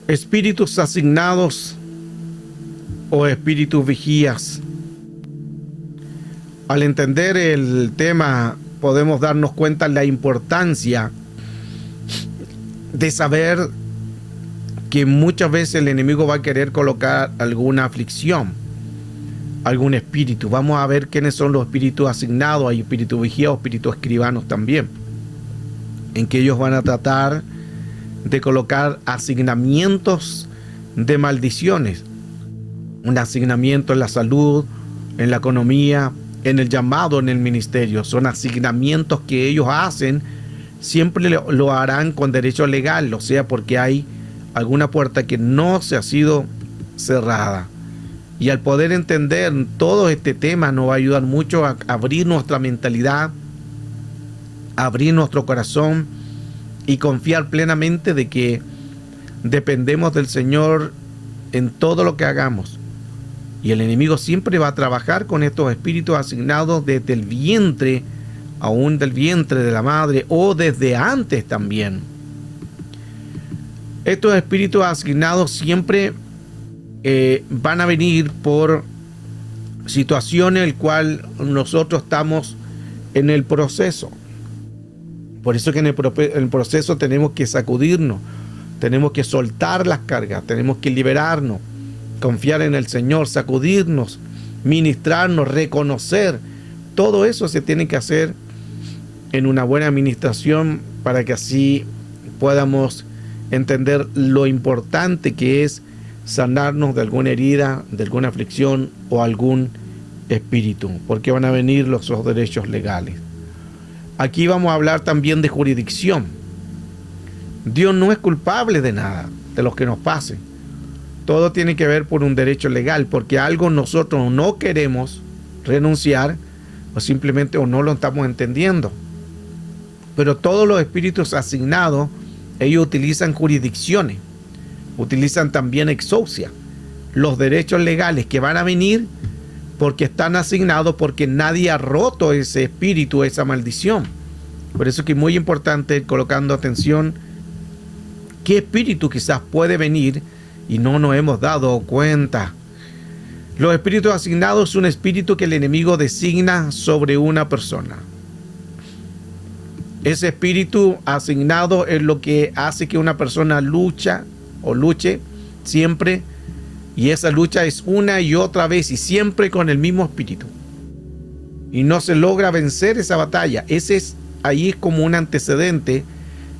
Espíritus asignados o espíritus vigías. Al entender el tema, podemos darnos cuenta de la importancia de saber que muchas veces el enemigo va a querer colocar alguna aflicción, algún espíritu. Vamos a ver quiénes son los espíritus asignados. Hay espíritus vigías o espíritus escribanos también, en que ellos van a tratar de colocar asignamientos de maldiciones. Un asignamiento en la salud, en la economía, en el llamado, en el ministerio. Son asignamientos que ellos hacen. Siempre lo harán con derecho legal, o sea, porque hay alguna puerta que no se ha sido cerrada. Y al poder entender todo este tema nos va a ayudar mucho a abrir nuestra mentalidad, abrir nuestro corazón y confiar plenamente de que dependemos del Señor en todo lo que hagamos. Y el enemigo siempre va a trabajar con estos espíritus asignados desde el vientre, aún del vientre de la madre, o desde antes también. Estos espíritus asignados siempre van a venir por situaciones en las cuales nosotros estamos en el proceso. Por eso que en el proceso tenemos que sacudirnos, tenemos que soltar las cargas, tenemos que liberarnos, confiar en el Señor, sacudirnos, ministrarnos, reconocer. Todo eso se tiene que hacer en una buena administración para que así podamos entender lo importante que es sanarnos de alguna herida, de alguna aflicción o algún espíritu, porque van a venir los derechos legales. Aquí vamos a hablar también de jurisdicción. Dios no es culpable de nada, de lo que nos pase. Todo tiene que ver por un derecho legal, porque algo nosotros no queremos renunciar o simplemente o no lo estamos entendiendo. Pero todos los espíritus asignados, ellos utilizan jurisdicciones, utilizan también exousia, los derechos legales que van a venir porque están asignados, porque nadie ha roto ese espíritu, esa maldición. Por eso que es muy importante ir colocando atención qué espíritu quizás puede venir y no nos hemos dado cuenta. Los espíritus asignados es un espíritu que el enemigo designa sobre una persona. Ese espíritu asignado es lo que hace que una persona luche siempre, y esa lucha es una y otra vez y siempre con el mismo espíritu. Y no se logra vencer esa batalla. Ahí es como un antecedente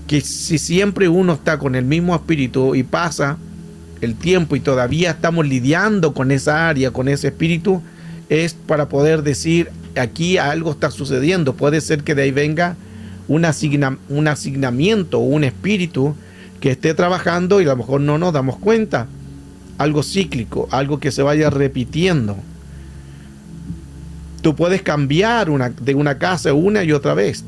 que si siempre uno está con el mismo espíritu y pasa el tiempo y todavía estamos lidiando con esa área, con ese espíritu, es para poder decir, aquí algo está sucediendo. Puede ser que de ahí venga un asignamiento o un espíritu que esté trabajando y a lo mejor no nos damos cuenta. Algo cíclico, algo que se vaya repitiendo. Tú puedes cambiar de una casa una y otra vez,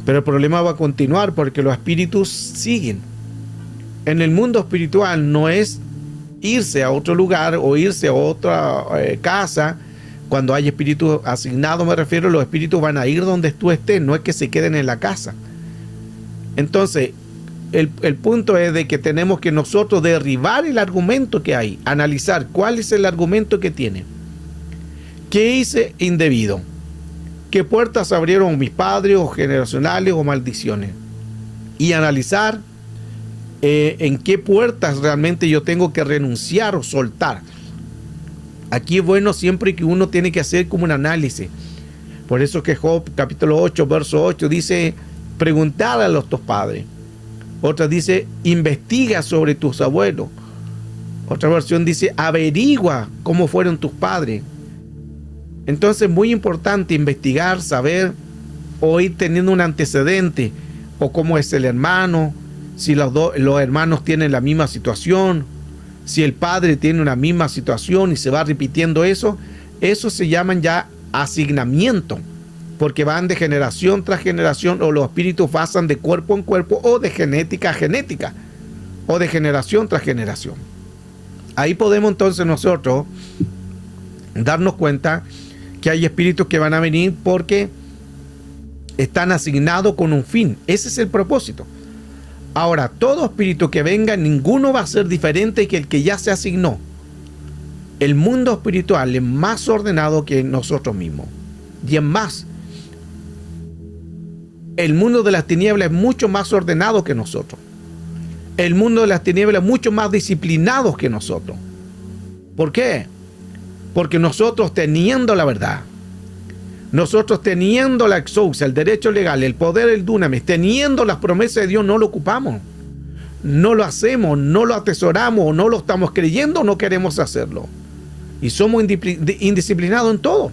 pero el problema va a continuar porque los espíritus siguen. En el mundo espiritual no es irse a otro lugar o irse a otra casa. Cuando hay espíritus asignados, me refiero, los espíritus van a ir donde tú estés, no es que se queden en la casa. Entonces, el punto es de que tenemos que nosotros derribar el argumento que hay, analizar cuál es el argumento que tiene. ¿Qué hice indebido? ¿Qué puertas abrieron mis padres o generacionales o maldiciones? Y analizar en qué puertas realmente yo tengo que renunciar o soltar. Aquí es bueno siempre que uno tiene que hacer como un análisis. Por eso que Job capítulo 8, verso 8 dice, preguntar a tus padres. Otra dice, investiga sobre tus abuelos. Otra versión dice, averigua cómo fueron tus padres. Entonces es muy importante investigar, saber, o ir teniendo un antecedente, o cómo es el hermano, si los hermanos tienen la misma situación, si el padre tiene una misma situación y se va repitiendo eso se llaman ya asignamiento, porque van de generación tras generación, o los espíritus pasan de cuerpo en cuerpo, o de genética a genética, o de generación tras generación. Ahí podemos entonces nosotros darnos cuenta que hay espíritus que van a venir porque están asignados con un fin. Ese es el propósito. Ahora, todo espíritu que venga, ninguno va a ser diferente que el que ya se asignó. El mundo espiritual es más ordenado que nosotros mismos. Y es más, el mundo de las tinieblas es mucho más ordenado que nosotros. El mundo de las tinieblas es mucho más disciplinado que nosotros. ¿Por qué? Porque nosotros, teniendo la verdad, nosotros teniendo la exousia, el derecho legal, el poder, el dunamis, teniendo las promesas de Dios, no lo ocupamos, no lo hacemos, no lo atesoramos, no lo estamos creyendo, no queremos hacerlo. Y somos indisciplinados en todo.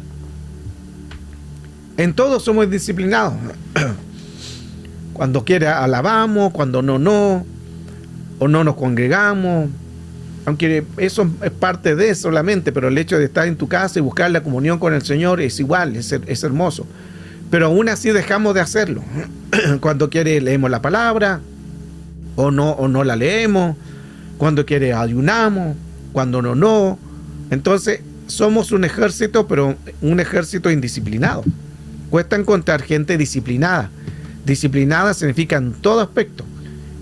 En todo somos indisciplinados. Cuando quiere alabamos, cuando no, o no nos congregamos. Aunque eso es parte de solamente, pero el hecho de estar en tu casa y buscar la comunión con el Señor es igual, es hermoso. Pero aún así dejamos de hacerlo. Cuando quiere leemos la palabra, o no la leemos. Cuando quiere ayunamos, cuando no. Entonces somos un ejército, pero un ejército indisciplinado. Cuesta encontrar gente disciplinada. Disciplinada significa en todo aspecto,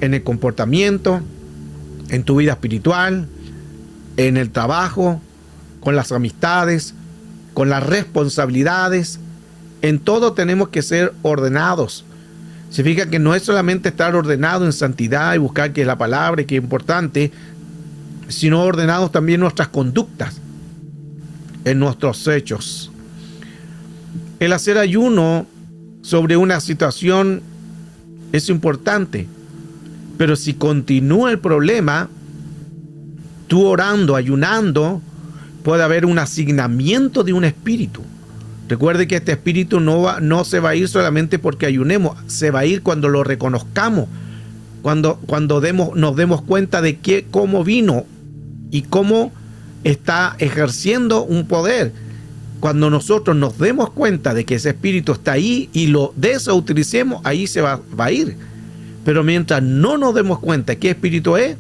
en el comportamiento, en tu vida espiritual, en el trabajo, con las amistades, con las responsabilidades. En todo tenemos que ser ordenados. Significa que no es solamente estar ordenado en santidad y buscar que es la palabra y que es importante, sino ordenados también nuestras conductas, en nuestros hechos. El hacer ayuno sobre una situación es importante, pero si continúa el problema, tú orando, ayunando, puede haber un asignamiento de un espíritu. Recuerde que este espíritu no se va a ir solamente porque ayunemos, se va a ir cuando lo reconozcamos, cuando nos demos cuenta de cómo vino y cómo está ejerciendo un poder. Cuando nosotros nos demos cuenta de que ese espíritu está ahí y lo desutilicemos, ahí se va a ir. Pero mientras no nos demos cuenta de qué espíritu es,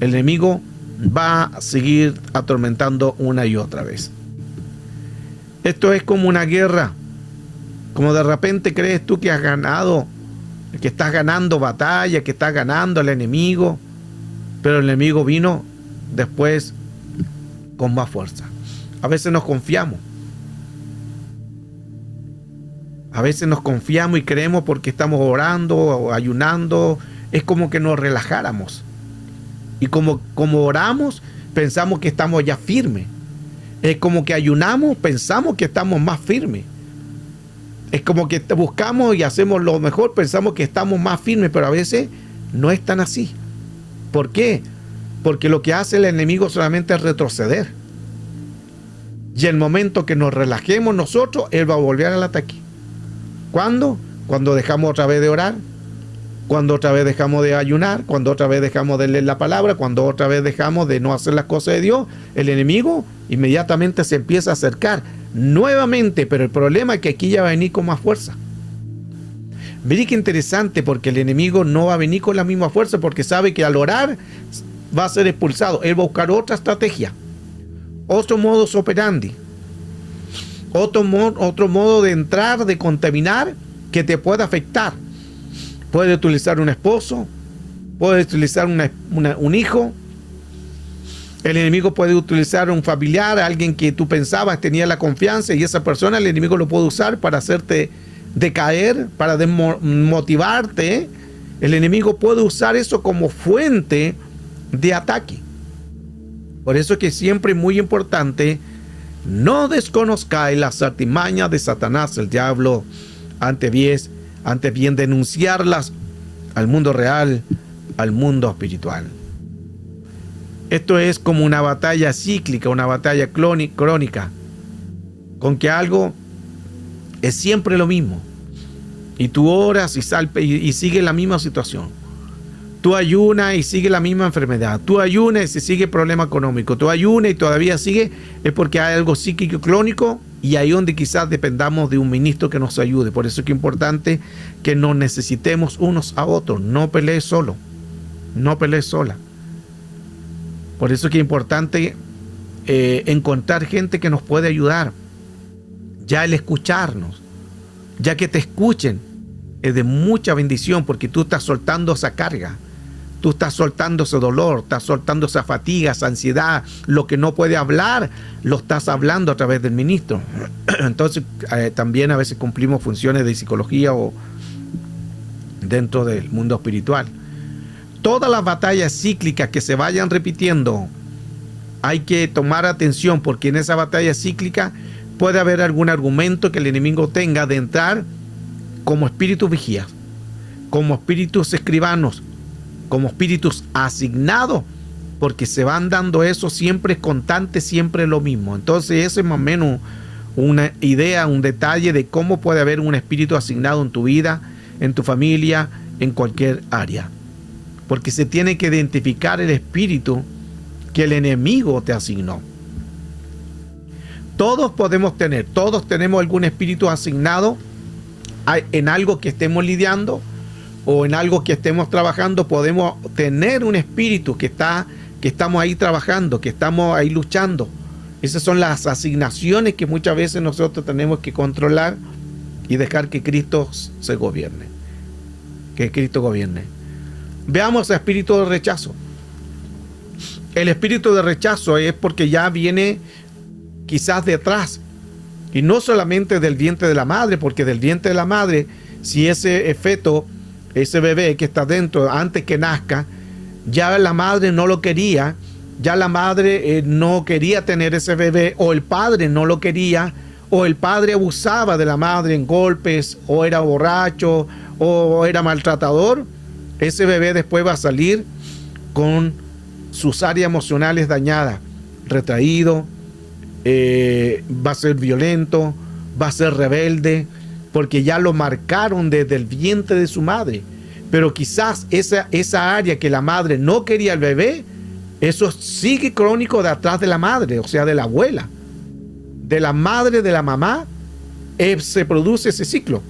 el enemigo va a seguir atormentando una y otra vez. Esto es como una guerra. Como de repente crees tú que has ganado, que estás ganando batalla, que estás ganando al enemigo, pero el enemigo vino después con más fuerza. A veces nos confiamos. A veces nos confiamos y creemos porque estamos orando o ayunando, es como que nos relajáramos. Y como oramos, pensamos que estamos ya firmes. Es como que ayunamos, pensamos que estamos más firmes. Es como que buscamos y hacemos lo mejor, pensamos que estamos más firmes, pero a veces no es tan así. ¿Por qué? Porque lo que hace el enemigo solamente es retroceder. Y el momento que nos relajemos nosotros, él va a volver al ataque. ¿Cuándo? Cuando dejamos otra vez de orar, cuando otra vez dejamos de ayunar, cuando otra vez dejamos de leer la palabra, cuando otra vez dejamos de no hacer las cosas de Dios, el enemigo inmediatamente se empieza a acercar nuevamente, pero el problema es que aquí ya va a venir con más fuerza. Miren qué interesante, porque el enemigo no va a venir con la misma fuerza, porque sabe que al orar va a ser expulsado. Él va a buscar otra estrategia, otro modus operandi, otro modo de entrar, de contaminar, que te pueda afectar. Puede utilizar un esposo, puede utilizar un hijo. El enemigo puede utilizar un familiar, alguien que tú pensabas tenía la confianza, y esa persona el enemigo lo puede usar para hacerte decaer, para desmotivarte. El enemigo puede usar eso como fuente de ataque. Por eso es que siempre es muy importante: no desconozcáis las artimañas de Satanás, el diablo, antes bien denunciarlas al mundo real, al mundo espiritual. Esto es como una batalla cíclica, una batalla crónica, con que algo es siempre lo mismo. Y tú oras y sigue la misma situación. Tú ayunas y sigue la misma enfermedad. Tú ayunas y sigue problema económico. Tú ayunas y todavía sigue, es porque hay algo psíquico crónico, y ahí donde quizás dependamos de un ministro que nos ayude. Por eso es que es importante que nos necesitemos unos a otros. No pelees solo. No pelees sola. Por eso es que es importante encontrar gente que nos puede ayudar. Ya el escucharnos, ya que te escuchen, es de mucha bendición, porque tú estás soltando esa carga. Tú estás soltando ese dolor, estás soltando esa fatiga, esa ansiedad, lo que no puede hablar, lo estás hablando a través del ministro. Entonces, también a veces cumplimos funciones de psicología o dentro del mundo espiritual. Todas las batallas cíclicas que se vayan repitiendo, hay que tomar atención, porque en esa batalla cíclica puede haber algún argumento que el enemigo tenga de entrar como espíritus vigías, como espíritus escribanos, como espíritus asignados, porque se van dando eso, siempre es constante, siempre es lo mismo. Entonces ese es más o menos una idea, un detalle de cómo puede haber un espíritu asignado en tu vida, en tu familia, en cualquier área. Porque se tiene que identificar el espíritu que el enemigo te asignó. Todos tenemos algún espíritu asignado en algo que estemos lidiando o en algo que estemos trabajando. Podemos tener un espíritu que estamos ahí trabajando, que estamos ahí luchando. Esas son las asignaciones que muchas veces nosotros tenemos que controlar y dejar que Cristo se gobierne. Que Cristo gobierne. Veamos el espíritu de rechazo. El espíritu de rechazo es porque ya viene quizás detrás, y no solamente del vientre de la madre, porque del vientre de la madre, si ese feto, ese bebé que está dentro, antes que nazca, ya la madre no lo quería, ya la madre no quería tener ese bebé, o el padre no lo quería, o el padre abusaba de la madre en golpes, o era borracho, o era maltratador, ese bebé después va a salir con sus áreas emocionales dañadas, retraído, va a ser violento, va a ser rebelde, porque ya lo marcaron desde el vientre de su madre. Pero quizás esa área que la madre no quería al bebé, eso sigue crónico de atrás de la madre, o sea, de la abuela, de la madre, de la mamá, se produce ese ciclo,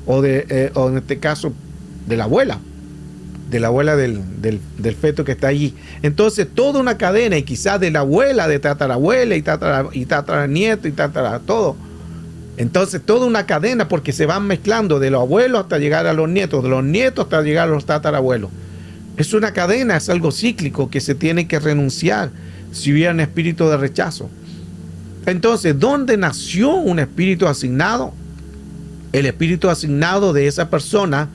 o en este caso de la abuela del feto que está allí. Entonces toda una cadena, y quizás de la abuela, de tatarabuela y tataranieto y todo. Entonces toda una cadena, porque se van mezclando de los abuelos hasta llegar a los nietos, de los nietos hasta llegar a los tatarabuelos. Es una cadena, es algo cíclico que se tiene que renunciar si hubiera un espíritu de rechazo. Entonces, ¿dónde nació un espíritu asignado? El espíritu asignado de esa persona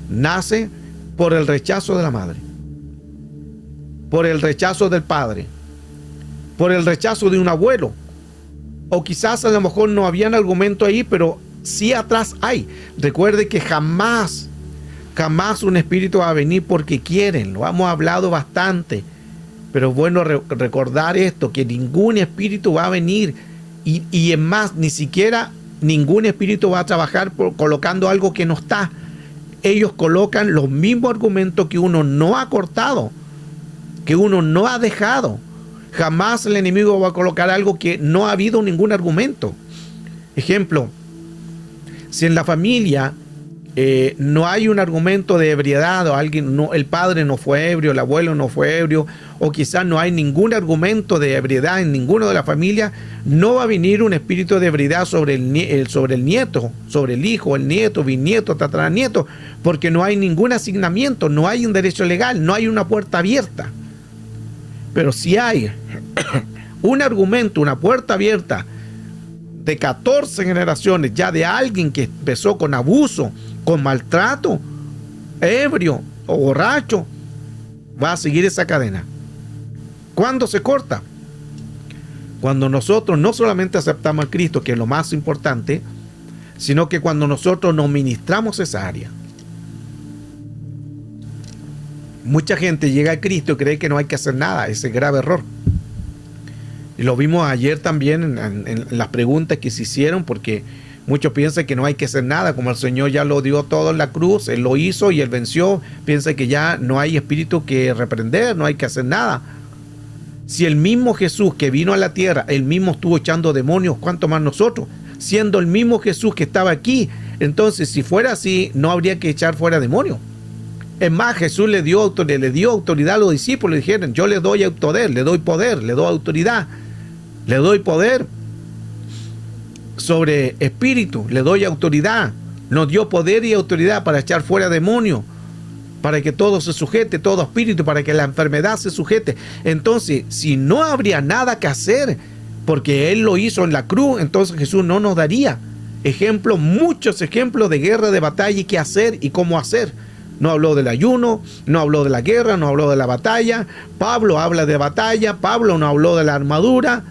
nace por el rechazo de la madre, por el rechazo del padre, por el rechazo de un abuelo, o quizás a lo mejor no había un argumento ahí, pero sí atrás hay. Recuerde que jamás un espíritu va a venir porque quieren, lo hemos hablado bastante, pero es bueno recordar esto, que ningún espíritu va a venir, y es más, ni siquiera ningún espíritu va a trabajar colocando algo que no está. Ellos colocan los mismos argumentos que uno no ha cortado, que uno no ha dejado. Jamás el enemigo va a colocar algo que no ha habido ningún argumento. Ejemplo, si en la familia no hay un argumento de ebriedad, o el padre no fue ebrio, el abuelo no fue ebrio, o quizás no hay ningún argumento de ebriedad en ninguno de la familia, no va a venir un espíritu de ebriedad sobre el nieto, sobre el hijo, el nieto, bisnieto, tataranieto, porque no hay ningún asignamiento, no hay un derecho legal, no hay una puerta abierta. Pero si hay un argumento, una puerta abierta de 14 generaciones ya de alguien que empezó con abuso, con maltrato, ebrio o borracho, va a seguir esa cadena. ¿Cuándo se corta? Cuando nosotros no solamente aceptamos a Cristo, que es lo más importante, sino que cuando nosotros nos ministramos esa área. Mucha gente llega a Cristo y cree que no hay que hacer nada. Ese es grave error. Y lo vimos ayer también en las preguntas que se hicieron, porque muchos piensan que no hay que hacer nada, como el Señor ya lo dio todo en la cruz, Él lo hizo y Él venció. Piensa que ya no hay espíritu que reprender, no hay que hacer nada. Si el mismo Jesús que vino a la tierra, Él mismo estuvo echando demonios, ¿cuánto más nosotros? Siendo el mismo Jesús que estaba aquí, entonces si fuera así, no habría que echar fuera demonios. Es más, Jesús le dio autoridad a los discípulos, le dijeron: yo le doy poder, le doy autoridad, le doy poder sobre espíritu, le doy autoridad. Nos dio poder y autoridad para echar fuera demonios. para que todo se sujete, todo espíritu, para que la enfermedad se sujete. Entonces, si no habría nada que hacer, porque Él lo hizo en la cruz, entonces Jesús no nos daría ejemplos, muchos ejemplos de guerra, de batalla y qué hacer y cómo hacer. No habló del ayuno, no habló de la guerra, no habló de la batalla. Pablo habla de batalla, Pablo no habló de la armadura.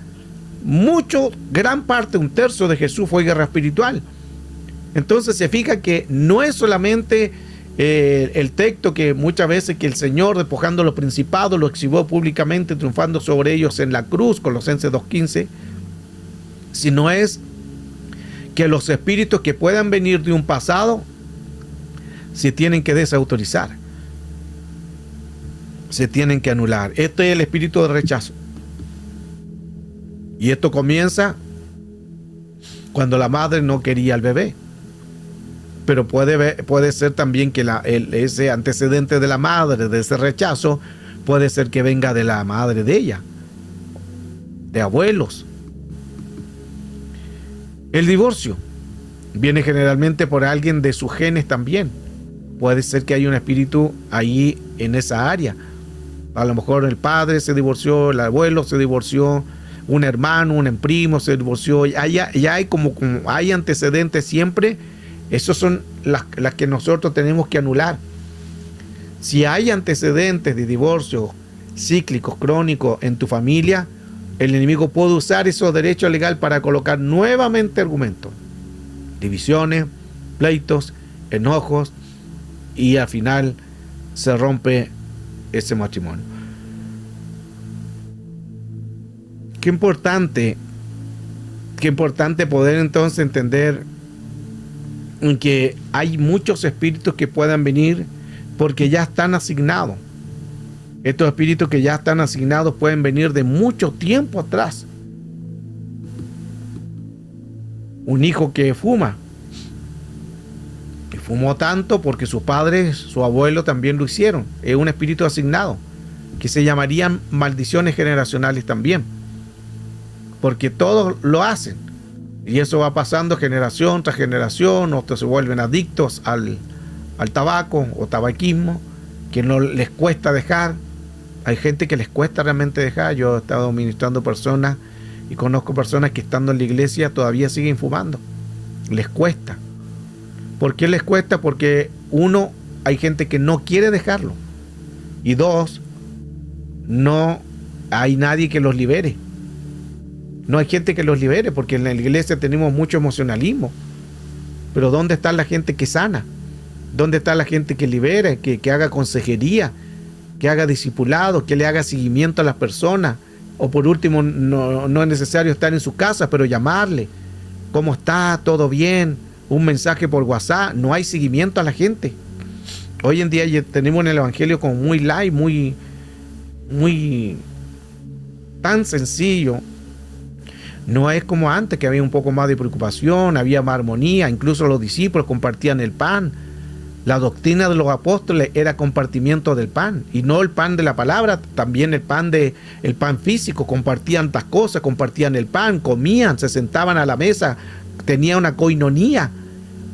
Gran parte, un tercio de Jesús fue guerra espiritual. Entonces se fija que no es solamente el texto que muchas veces que el Señor, despojando los principados, lo exhibió públicamente, triunfando sobre ellos en la cruz, Colosenses 2:15, sino es que los espíritus que puedan venir de un pasado se tienen que desautorizar, se tienen que anular. Este es el espíritu de rechazo. Y esto comienza cuando la madre no quería al bebé. Pero puede ser también que ese antecedente de la madre, de ese rechazo, puede ser que venga de la madre de ella, de abuelos. El divorcio viene generalmente por alguien de sus genes también. Puede ser que haya un espíritu ahí en esa área. A lo mejor el padre se divorció, el abuelo se divorció, un hermano, un primo se divorció. Ya hay como hay antecedentes siempre. Esas son las que nosotros tenemos que anular. Si hay antecedentes de divorcio cíclicos, crónicos en tu familia, el enemigo puede usar esos derechos legales para colocar nuevamente argumentos, divisiones, pleitos, enojos, y al final se rompe ese matrimonio. Qué importante poder entonces entender que hay muchos espíritus que puedan venir porque ya están asignados. Estos espíritus que ya están asignados pueden venir de mucho tiempo atrás. Un hijo que fuma, que fumó tanto porque sus padres, su abuelo también lo hicieron. Es un espíritu asignado que se llamarían maldiciones generacionales también, porque todos lo hacen. Y eso va pasando generación tras generación, otros se vuelven adictos al tabaco o tabaquismo, que no les cuesta dejar. Hay gente que les cuesta realmente dejar. Yo he estado ministrando personas y conozco personas que estando en la iglesia todavía siguen fumando. Les cuesta. ¿Por qué les cuesta? Porque uno, hay gente que no quiere dejarlo. Y dos, no hay nadie que los libere. No hay gente que los libere, porque en la iglesia tenemos mucho emocionalismo. Pero ¿dónde está la gente que sana? ¿Dónde está la gente que libere, que haga consejería, que haga discipulado, que le haga seguimiento a las personas? O por último, no es necesario estar en su casa, pero llamarle. ¿Cómo está? ¿Todo bien? Un mensaje por WhatsApp. No hay seguimiento a la gente. Hoy en día tenemos en el evangelio como muy light, muy tan sencillo. No es como antes, que había un poco más de preocupación, había más armonía, incluso los discípulos compartían el pan. La doctrina de los apóstoles era compartimiento del pan, y no el pan de la palabra, también el pan físico. Compartían las cosas, compartían el pan, comían, se sentaban a la mesa, tenían una coinonía.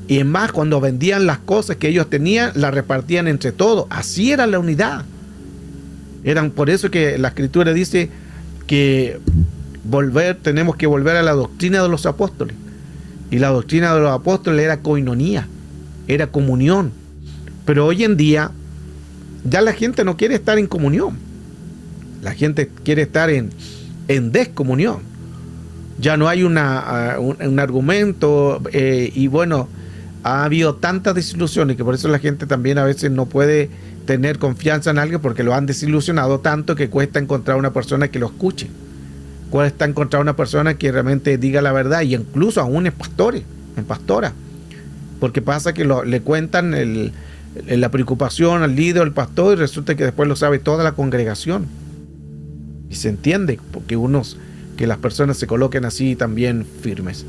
Y es más, cuando vendían las cosas que ellos tenían, las repartían entre todos. Así era la unidad. Por eso que la Escritura dice que tenemos que volver a la doctrina de los apóstoles. Y la doctrina de los apóstoles era coinonía, era comunión. Pero hoy en día ya la gente no quiere estar en comunión. La gente quiere estar en descomunión. Ya no hay un argumento, y bueno, ha habido tantas desilusiones que por eso la gente también a veces no puede tener confianza en alguien, porque lo han desilusionado tanto que cuesta encontrar una persona que lo escuche. Cuesta encontrar una persona que realmente diga la verdad, y incluso aún en pastores, en pastoras, porque pasa que le cuentan la preocupación al líder, al pastor, y resulta que después lo sabe toda la congregación. Y se entiende, porque que las personas se coloquen así también firmes.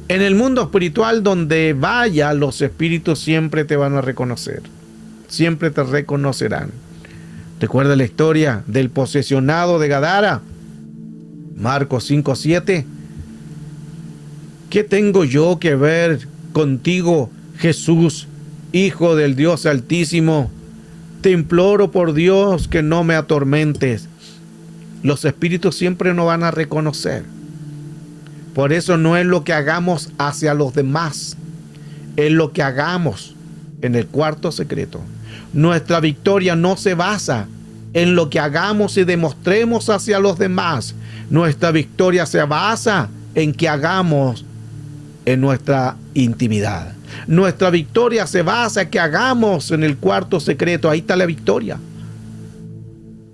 En el mundo espiritual, donde vaya, los espíritus siempre te van a reconocer, siempre te reconocerán. Recuerda la historia del posesionado de Gadara, Marcos 5:7. ¿Qué tengo yo que ver contigo, Jesús, Hijo del Dios Altísimo? Te imploro por Dios que no me atormentes. Los espíritus siempre nos van a reconocer. Por eso no es lo que hagamos hacia los demás, es lo que hagamos en el cuarto secreto. Nuestra victoria no se basa en lo que hagamos y demostremos hacia los demás. Nuestra victoria se basa en que hagamos en nuestra intimidad. Nuestra victoria se basa en que hagamos en el cuarto secreto. Ahí está la victoria.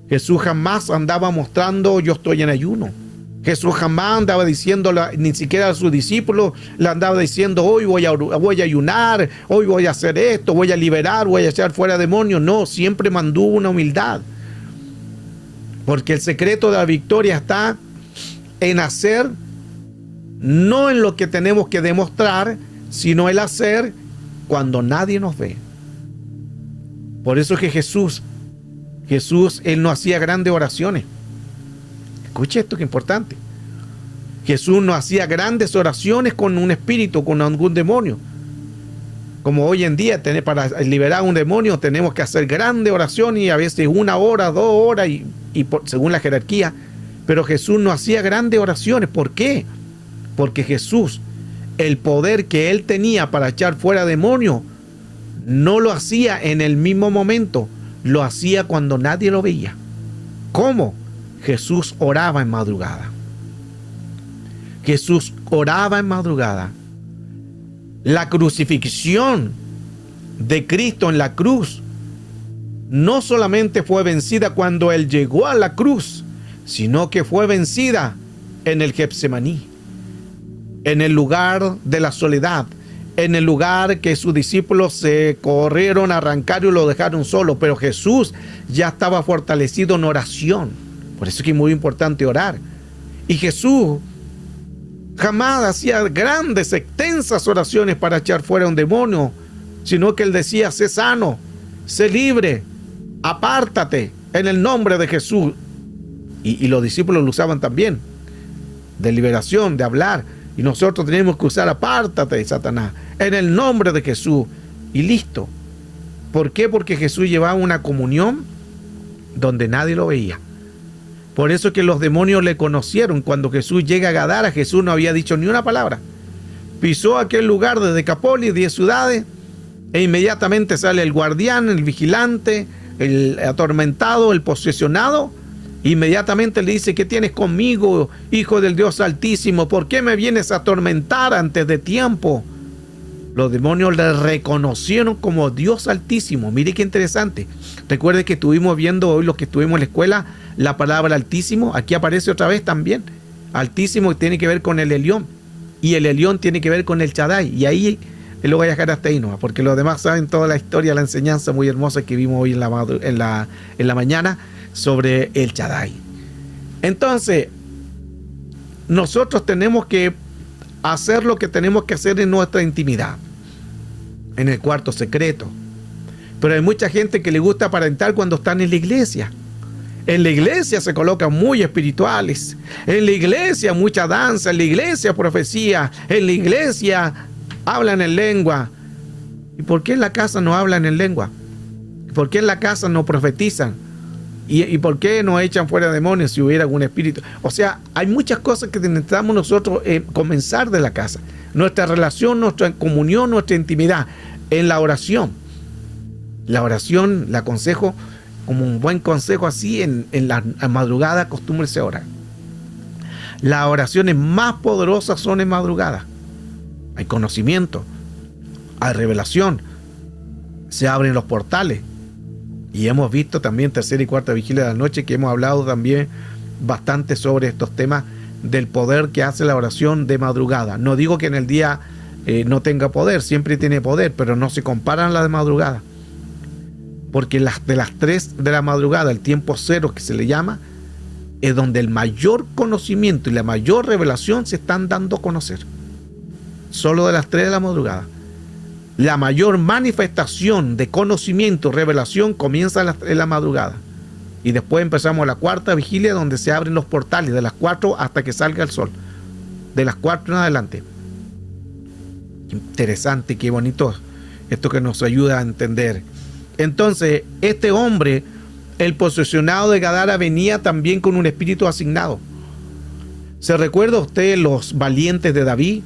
Jesús jamás andaba mostrando yo estoy en ayuno. Jesús jamás andaba diciendo, ni siquiera a sus discípulos le andaba diciendo hoy voy a ayunar, hoy voy a hacer esto, voy a liberar, voy a echar fuera demonios. No, siempre mantuvo una humildad. Porque el secreto de la victoria está en hacer, no en lo que tenemos que demostrar, sino el hacer cuando nadie nos ve. Por eso que Jesús, él no hacía grandes oraciones. Escuche esto que es importante. Jesús no hacía grandes oraciones con un espíritu, con algún demonio. Como hoy en día, para liberar un demonio tenemos que hacer grandes oraciones y a veces 1 hora, 2 horas según la jerarquía. Pero Jesús no hacía grandes oraciones. ¿Por qué? Porque Jesús, el poder que él tenía para echar fuera demonios, no lo hacía en el mismo momento, lo hacía cuando nadie lo veía. ¿Cómo? Jesús oraba en madrugada. Jesús oraba en madrugada. La crucifixión de Cristo en la cruz no solamente fue vencida cuando él llegó a la cruz, sino que fue vencida en el Getsemaní, en el lugar de la soledad, en el lugar que sus discípulos se corrieron, arrancaron y lo dejaron solo. Pero Jesús ya estaba fortalecido en oración. Por eso es que es muy importante orar. Y Jesús jamás hacía grandes, extensas oraciones para echar fuera un demonio, sino que él decía, sé sano, sé libre, apártate en el nombre de Jesús. Y los discípulos lo usaban también, de liberación, de hablar. Y nosotros tenemos que usar apártate de Satanás, en el nombre de Jesús. Y listo. ¿Por qué? Porque Jesús llevaba una comunión donde nadie lo veía. Por eso que los demonios le conocieron. Cuando Jesús llega a Gadara, Jesús no había dicho ni una palabra. Pisó aquel lugar de Decápolis, 10 ciudades, e inmediatamente sale el guardián, el vigilante, el atormentado, el posesionado. Inmediatamente le dice, ¿qué tienes conmigo, hijo del Dios Altísimo? ¿Por qué me vienes a atormentar antes de tiempo? Los demonios le reconocieron como Dios Altísimo. Mire qué interesante. Recuerde que estuvimos viendo hoy, los que estuvimos en la escuela, la palabra Altísimo. Aquí aparece otra vez también. Altísimo tiene que ver con el Elión. Y el Elión tiene que ver con el Shaddai. Y ahí lo voy a dejar hasta ahí nomás, porque los demás saben toda la historia, la enseñanza muy hermosa que vimos hoy en la mañana sobre el Shaddai. Entonces, nosotros tenemos que hacer lo que tenemos que hacer en nuestra intimidad, en el cuarto secreto. Pero hay mucha gente que le gusta aparentar cuando están en la iglesia. En la iglesia se colocan muy espirituales. En la iglesia mucha danza. En la iglesia profecía. En la iglesia hablan en lengua. ¿Y por qué en la casa no hablan en lengua? ¿Por qué en la casa no profetizan? ¿Y por qué no echan fuera demonios si hubiera algún espíritu? O sea, hay muchas cosas que necesitamos nosotros comenzar de la casa. Nuestra relación, nuestra comunión, nuestra intimidad. En la oración. La oración, la aconsejo como un buen consejo así, en la madrugada acostúmbrese a orar. Las oraciones más poderosas son en madrugada. Hay conocimiento, hay revelación, se abren los portales. Y hemos visto también tercera y cuarta vigilia de la noche, que hemos hablado también bastante sobre estos temas del poder que hace la oración de madrugada. No digo que en el día no tenga poder, siempre tiene poder, pero no se comparan las de madrugada. Porque de las 3 de la madrugada, el tiempo cero que se le llama, es donde el mayor conocimiento y la mayor revelación se están dando a conocer. Solo de las 3 de la madrugada. La mayor manifestación de conocimiento, revelación, comienza en la madrugada. Y después empezamos la cuarta vigilia, donde se abren los portales de las 4 hasta que salga el sol. De las 4 en adelante. Interesante, qué bonito esto que nos ayuda a entender Entonces, este hombre, el posesionado de Gadara, venía también con un espíritu asignado. ¿Se recuerda usted los valientes de David?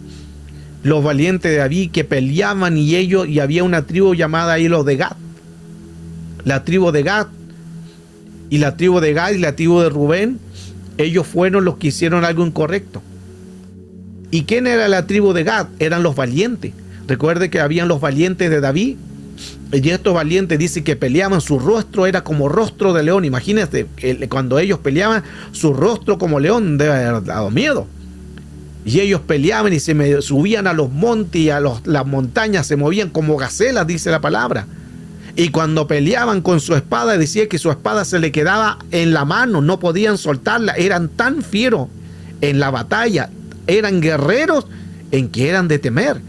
Los valientes de David que peleaban y había una tribu llamada ahí los de Gad. La tribu de Gad y la tribu de Gad y la tribu de Rubén, ellos fueron los que hicieron algo incorrecto. ¿Y quién era la tribu de Gad? Eran los valientes. Recuerde que habían los valientes de David, y estos valientes dicen que peleaban, su rostro era como rostro de león. Imagínense, cuando ellos peleaban, su rostro como león debe haber dado miedo. Y ellos peleaban y subían a los montes y las montañas, se movían como gacelas, dice la palabra. Y cuando peleaban con su espada, decía que su espada se le quedaba en la mano, no podían soltarla. Eran tan fieros en la batalla, eran guerreros en que eran de temer.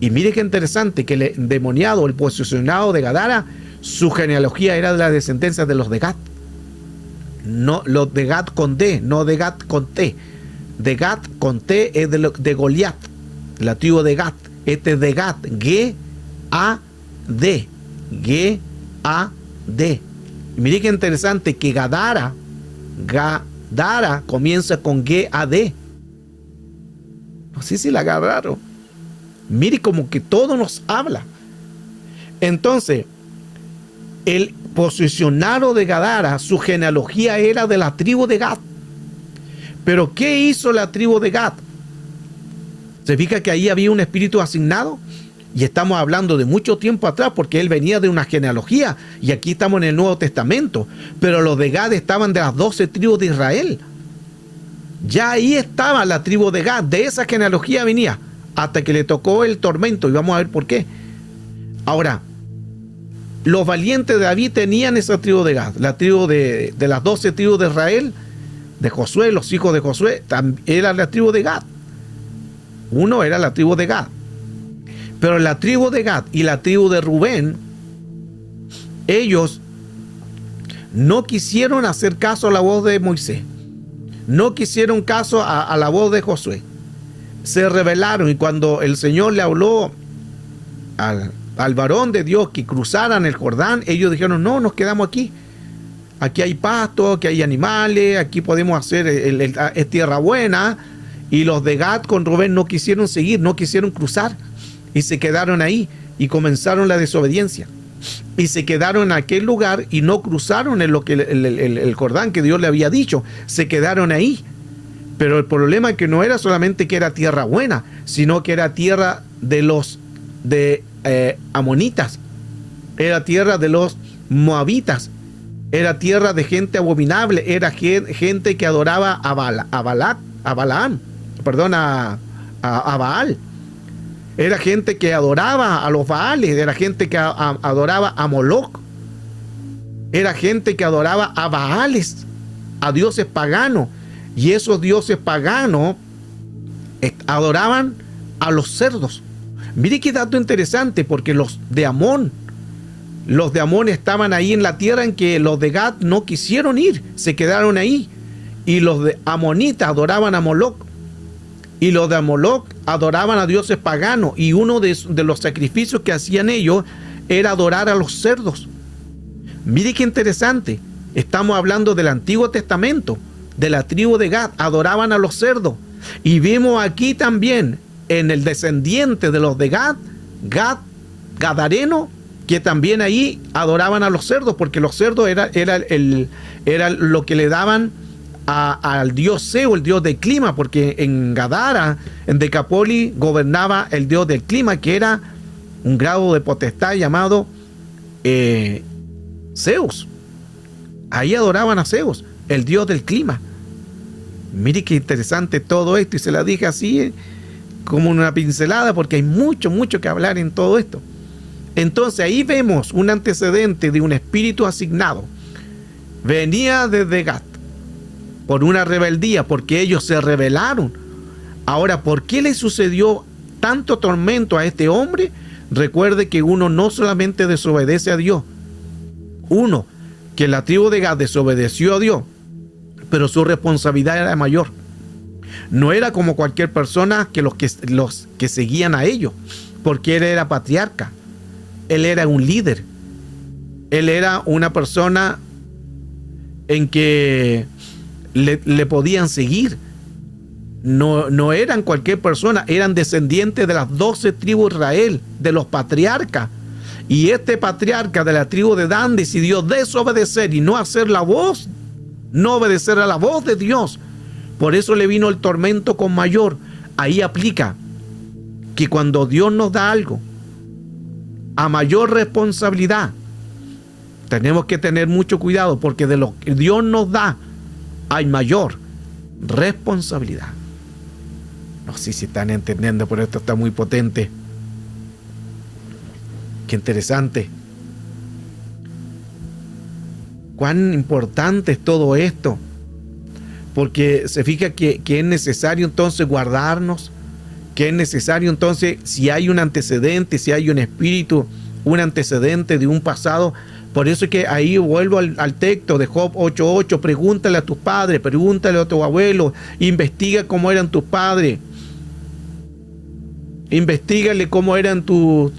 Y mire qué interesante, que el endemoniado, el posesionado de Gadara, su genealogía era de la descendencia de los de Gad. No, los de Gad con D, no de Gad con T. De Gad con T es de Goliat, la tribu de Gad. Este es de Gad, G-A-D. G-A-D. Mire qué interesante que Gadara comienza con G-A-D. No sé si la agarraron. Mire como que todo nos habla. Entonces, el posesionado de Gadara, su genealogía era de la tribu de Gad. Pero ¿qué hizo la tribu de Gad? ¿Se fija que ahí había un espíritu asignado? Y estamos hablando de mucho tiempo atrás, porque él venía de una genealogía, y aquí estamos en el Nuevo Testamento. Pero los de Gad estaban de las 12 tribus de Israel. Ya ahí estaba la tribu de Gad, de esa genealogía venía, hasta que le tocó el tormento, y vamos a ver por qué. Ahora, los valientes de David tenían esa tribu de Gad, la tribu de las 12 tribus de Israel, de Josué, los hijos de Josué, era la tribu de Gad. Uno era la tribu de Gad. Pero la tribu de Gad y la tribu de Rubén, ellos no quisieron hacer caso a la voz de Moisés. No quisieron caso a la voz de Josué. Se rebelaron, y cuando el Señor le habló al varón de Dios que cruzaran el Jordán, ellos dijeron: no, nos quedamos aquí. Aquí hay pasto, aquí hay animales, aquí podemos hacer, es tierra buena. Y los de Gad con Rubén no quisieron seguir, no quisieron cruzar, y se quedaron ahí y comenzaron la desobediencia. Y se quedaron en aquel lugar y no cruzaron el Jordán que Dios le había dicho. Se quedaron ahí. Pero el problema es que no era solamente que era tierra buena, sino que era tierra de los amonitas, era tierra de los moabitas, era tierra de gente abominable, era gente que adoraba a Baal. Era gente que adoraba a los Baales, era gente que adoraba a Moloc, era gente que adoraba a Baales, a dioses paganos. Y esos dioses paganos adoraban a los cerdos. Mire qué dato interesante, porque los de Amón estaban ahí en la tierra en que los de Gad no quisieron ir, se quedaron ahí. Y los de Amonitas adoraban a Moloc, y los de Moloc adoraban a dioses paganos, y uno de los sacrificios que hacían ellos era adorar a los cerdos. Mire qué interesante, estamos hablando del Antiguo Testamento, de la tribu de Gad, adoraban a los cerdos. Y vimos aquí también en el descendiente de los de Gad, Gadareno, que también ahí adoraban a los cerdos, porque los cerdos era lo que le daban al dios Zeus, el dios del clima, porque en Gadara, en Decapoli, gobernaba el dios del clima, que era un grado de potestad llamado Zeus. Ahí adoraban a Zeus, el dios del clima. Mire qué interesante todo esto, y se la dije así como una pincelada, porque hay mucho que hablar en todo esto. Entonces ahí vemos un antecedente de un espíritu asignado. Venía desde Gad por una rebeldía, porque ellos se rebelaron. Ahora, ¿por qué le sucedió tanto tormento a este hombre? Recuerde que uno no solamente desobedece a Dios, uno, que la tribu de Gad desobedeció a Dios, pero su responsabilidad era mayor. No era como cualquier persona que los que seguían a ellos, porque él era patriarca, él era un líder, Él era una persona en que le podían seguir. No eran cualquier persona, eran descendientes de las 12 tribus de Israel, de los patriarcas. Y este patriarca de la tribu de Dan decidió desobedecer y no hacer la voz, no obedecer a la voz de Dios. Por eso le vino el tormento con mayor. Ahí aplica que cuando Dios nos da algo a mayor responsabilidad, tenemos que tener mucho cuidado, porque de lo que Dios nos da hay mayor responsabilidad. No sé si están entendiendo, pero esto está muy potente. Qué interesante. Cuán importante es todo esto. Porque se fija que es necesario entonces guardarnos, que es necesario entonces, si hay un antecedente, si hay un espíritu, un antecedente de un pasado. Por eso es que ahí vuelvo al texto de Job 8:8, pregúntale a tus padres, pregúntale a tu abuelo, investiga cómo eran tus padres, investígale cómo eran tu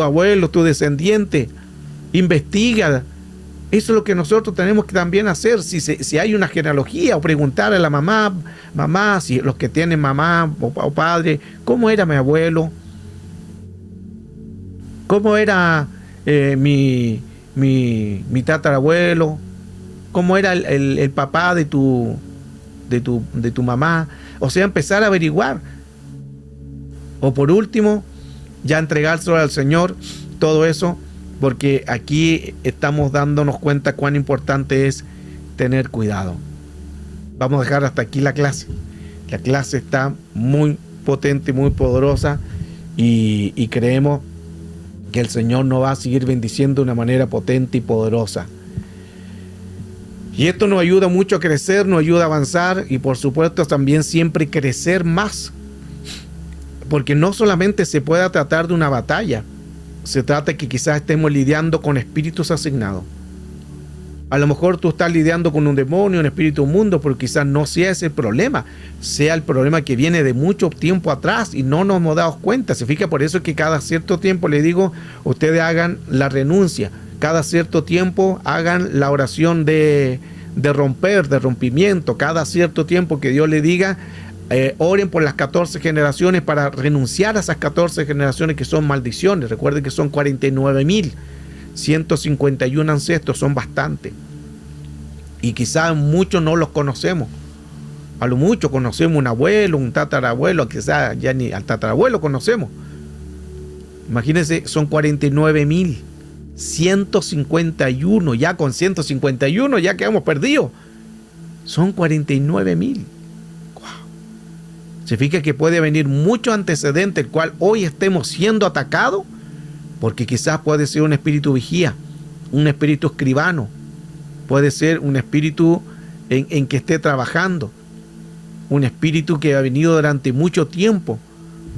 abuelo, tu descendiente, investiga. Eso es lo que nosotros tenemos que también hacer. Si hay una genealogía, o preguntar a la mamá, si los que tienen mamá o padre, ¿cómo era mi abuelo? ¿Cómo era mi tatarabuelo? ¿Cómo era el papá de tu mamá? O sea, empezar a averiguar. O por último, ya entregárselo al Señor, todo eso. Porque aquí estamos dándonos cuenta cuán importante es tener cuidado. Vamos a dejar hasta aquí la clase. La clase está muy potente, muy poderosa, y creemos que el Señor nos va a seguir bendiciendo de una manera potente y poderosa. Y esto nos ayuda mucho a crecer, nos ayuda a avanzar, y por supuesto también siempre crecer más. Porque no solamente se pueda tratar de una batalla, se trata de que quizás estemos lidiando con espíritus asignados. A lo mejor tú estás lidiando con un demonio, un espíritu inmundo, pero quizás no sea ese el problema, sea el problema que viene de mucho tiempo atrás y no nos hemos dado cuenta. Se fija, por eso es que cada cierto tiempo le digo, ustedes hagan la renuncia, cada cierto tiempo hagan la oración de rompimiento, cada cierto tiempo que Dios le diga, oren por las 14 generaciones para renunciar a esas 14 generaciones que son maldiciones. Recuerden que son 49.151 ancestros, son bastante. Y quizás muchos no los conocemos. A lo mucho conocemos un abuelo, un tatarabuelo, quizás ya ni al tatarabuelo conocemos. Imagínense, son 49.151. Ya con 151 ya quedamos perdidos. Son 49.000. Se fija que puede venir mucho antecedente el cual hoy estemos siendo atacados, porque quizás puede ser un espíritu vigía, un espíritu escribano, puede ser un espíritu en que esté trabajando, un espíritu que ha venido durante mucho tiempo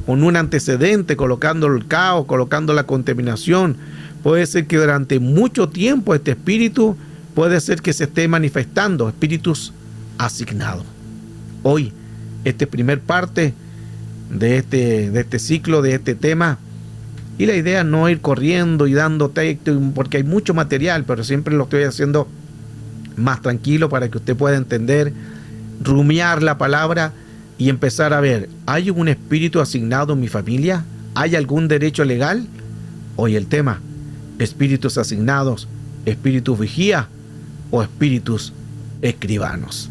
con un antecedente, colocando el caos, colocando la contaminación. Puede ser que durante mucho tiempo este espíritu puede ser que se esté manifestando, espíritus asignados. Hoy, esta primer parte de este ciclo, de este tema, y la idea es no ir corriendo y dando texto, porque hay mucho material, pero siempre lo estoy haciendo más tranquilo para que usted pueda entender, rumiar la palabra y empezar a ver, ¿hay un espíritu asignado en mi familia? ¿Hay algún derecho legal? Hoy el tema, espíritus asignados, espíritus vigía o espíritus escribanos.